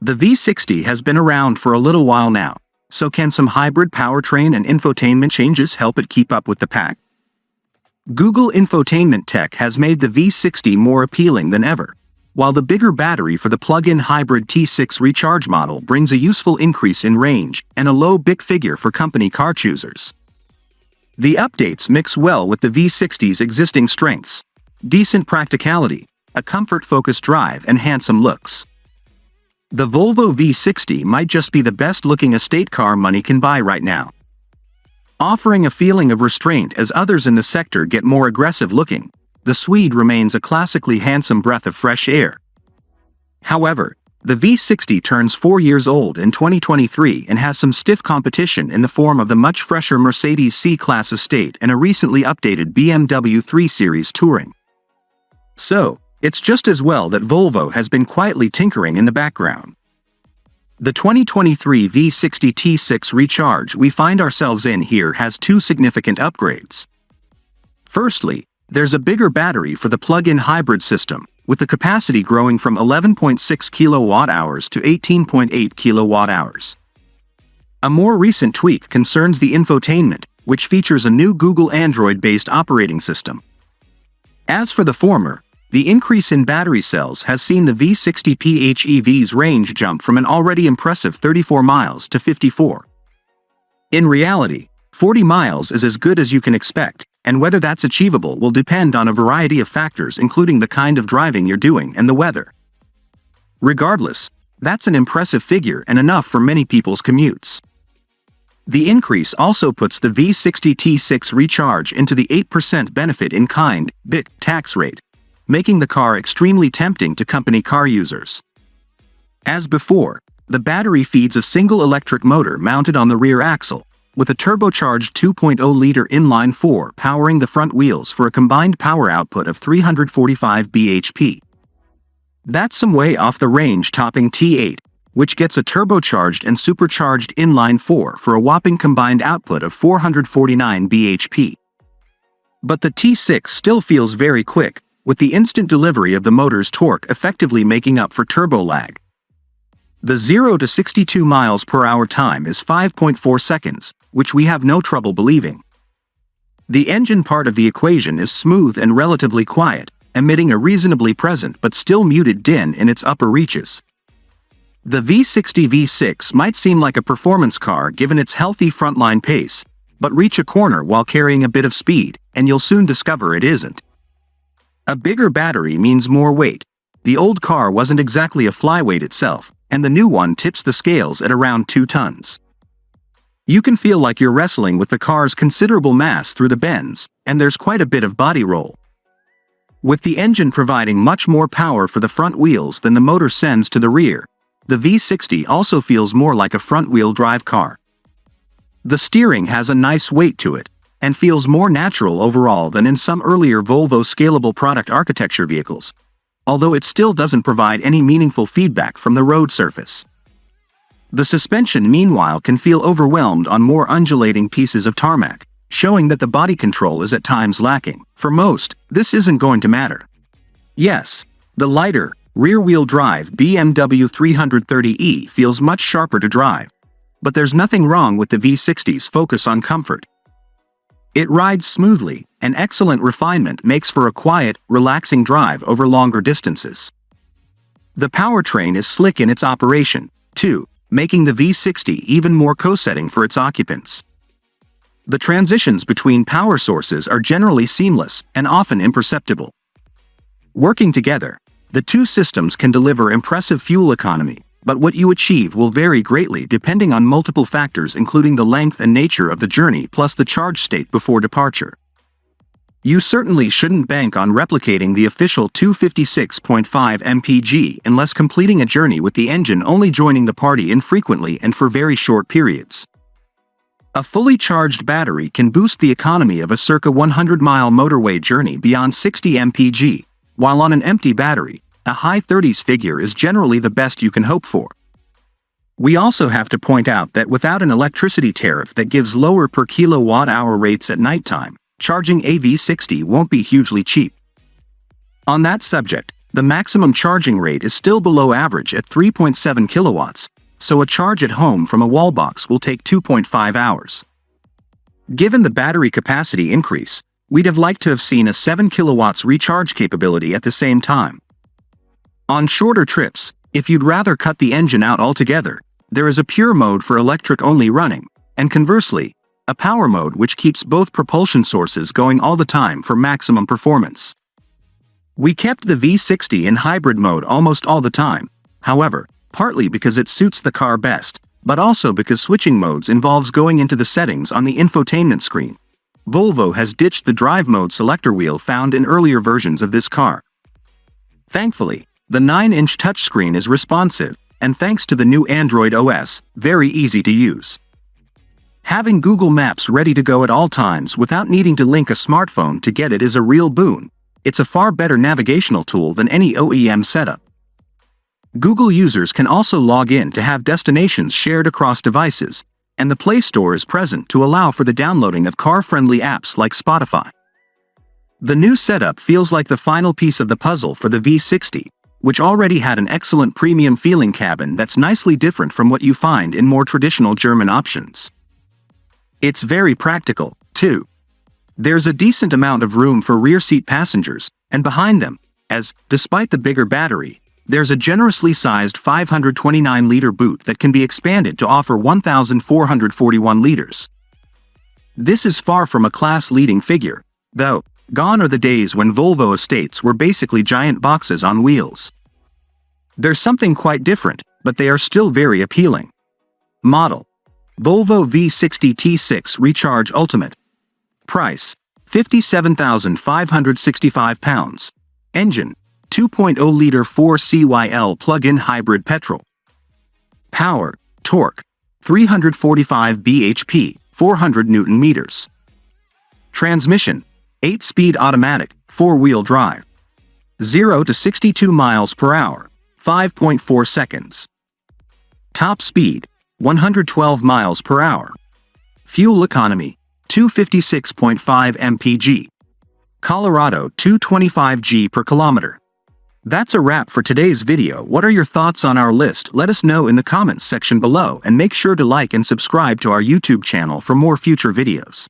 The V60 has been around for a little while now, so can some hybrid powertrain and infotainment changes help it keep up with the pack? Google Infotainment Tech has made the V60 more appealing than ever, while the bigger battery for the plug-in hybrid T6 recharge model brings a useful increase in range and a low BIC figure for company car choosers. The updates mix well with the V60's existing strengths: decent practicality, a comfort-focused drive, and handsome looks. The Volvo V60 might just be the best-looking estate car money can buy right now. Offering a feeling of restraint as others in the sector get more aggressive-looking, the Swede remains a classically handsome breath of fresh air. However, the V60 turns 4 years old in 2023 and has some stiff competition in the form of the much fresher Mercedes C-Class estate and a recently updated BMW 3 Series Touring. So, it's just as well that Volvo has been quietly tinkering in the background. The 2023 V60 T6 Recharge we find ourselves in here has two significant upgrades. Firstly, there's a bigger battery for the plug-in hybrid system, with the capacity growing from 11.6 kilowatt-hours to 18.8 kilowatt-hours. A more recent tweak concerns the infotainment, which features a new Google Android-based operating system. As for the former, the increase in battery cells has seen the V60 PHEV's range jump from an already impressive 34 miles to 54. In reality, 40 miles is as good as you can expect, and whether that's achievable will depend on a variety of factors including the kind of driving you're doing and the weather. Regardless, that's an impressive figure and enough for many people's commutes. The increase also puts the V60 T6 Recharge into the 8% benefit in kind (BIC) tax rate, making the car extremely tempting to company car users. As before, the battery feeds a single electric motor mounted on the rear axle, with a turbocharged 2.0-liter inline-4 powering the front wheels for a combined power output of 345 bhp. That's some way off the range-topping T8, which gets a turbocharged and supercharged inline-4 for a whopping combined output of 449 bhp. But the T6 still feels very quick, with the instant delivery of the motor's torque effectively making up for turbo lag. The 0 to 62 miles per hour time is 5.4 seconds, which we have no trouble believing. The engine part of the equation is smooth and relatively quiet, emitting a reasonably present but still muted din in its upper reaches. The V60 V6 might seem like a performance car given its healthy frontline pace, but reach a corner while carrying a bit of speed, and you'll soon discover it isn't. A bigger battery means more weight. The old car wasn't exactly a flyweight itself, and the new one tips the scales at around 2 tons. You can feel like you're wrestling with the car's considerable mass through the bends, and there's quite a bit of body roll. With the engine providing much more power for the front wheels than the motor sends to the rear, the V60 also feels more like a front-wheel drive car. The steering has a nice weight to it, and feels more natural overall than in some earlier Volvo scalable product architecture vehicles, although it still doesn't provide any meaningful feedback from the road surface. The suspension meanwhile can feel overwhelmed on more undulating pieces of tarmac, showing that the body control is at times lacking. For most, this isn't going to matter. Yes, the lighter, rear-wheel drive BMW 330e feels much sharper to drive, but there's nothing wrong with the V60's focus on comfort. It rides smoothly, and excellent refinement makes for a quiet, relaxing drive over longer distances. The powertrain is slick in its operation, too, making the V60 even more co-setting for its occupants. The transitions between power sources are generally seamless and often imperceptible. Working together, the two systems can deliver impressive fuel economy, but what you achieve will vary greatly depending on multiple factors including the length and nature of the journey plus the charge state before departure. You certainly shouldn't bank on replicating the official 256.5 mpg unless completing a journey with the engine only joining the party infrequently and for very short periods. A fully charged battery can boost the economy of a circa 100-mile motorway journey beyond 60 mpg, while on an empty battery, a high 30s figure is generally the best you can hope for. We also have to point out that without an electricity tariff that gives lower per kilowatt-hour rates at nighttime, charging a V60 won't be hugely cheap. On that subject, The maximum charging rate is still below average at 3.7 kilowatts, so a charge at home from a wall box will take 2.5 hours. Given the battery capacity increase, we'd have liked to have seen a 7 kilowatts recharge capability at the same time. On shorter trips, if you'd rather cut the engine out altogether, there is a pure mode for electric-only running, and conversely, a power mode which keeps both propulsion sources going all the time for maximum performance. We kept the V60 in hybrid mode almost all the time, however, partly because it suits the car best, but also because switching modes involves going into the settings on the infotainment screen. Volvo has ditched the drive mode selector wheel found in earlier versions of this car. Thankfully, the 9-inch touchscreen is responsive, and thanks to the new Android OS, very easy to use. Having Google Maps ready to go at all times without needing to link a smartphone to get it is a real boon. It's a far better navigational tool than any OEM setup. Google users can also log in to have destinations shared across devices, and the Play Store is present to allow for the downloading of car-friendly apps like Spotify. The new setup feels like the final piece of the puzzle for the V60, which already had an excellent premium-feeling cabin that's nicely different from what you find in more traditional German options. It's very practical, too. There's a decent amount of room for rear-seat passengers, and behind them, as, despite the bigger battery, there's a generously sized 529-liter boot that can be expanded to offer 1,441 liters. This is far from a class-leading figure, though. Gone are the days when Volvo estates were basically giant boxes on wheels. There's something quite different, but they are still very appealing. Model: Volvo V60 T6 Recharge Ultimate. Price: £57,565. Engine: 2.0-liter 4CYL plug-in hybrid petrol. Power, torque: 345 bhp, 400 Nm. Transmission: 8-speed automatic, 4-wheel drive. 0 to 62 miles per hour, 5.4 seconds. Top speed: 112 miles per hour. Fuel economy: 256.5 mpg. Colorado 225 G per kilometer. That's a wrap for today's video. What are your thoughts on our list? Let us know in the comments section below, and make sure to like and subscribe to our YouTube channel for more future videos.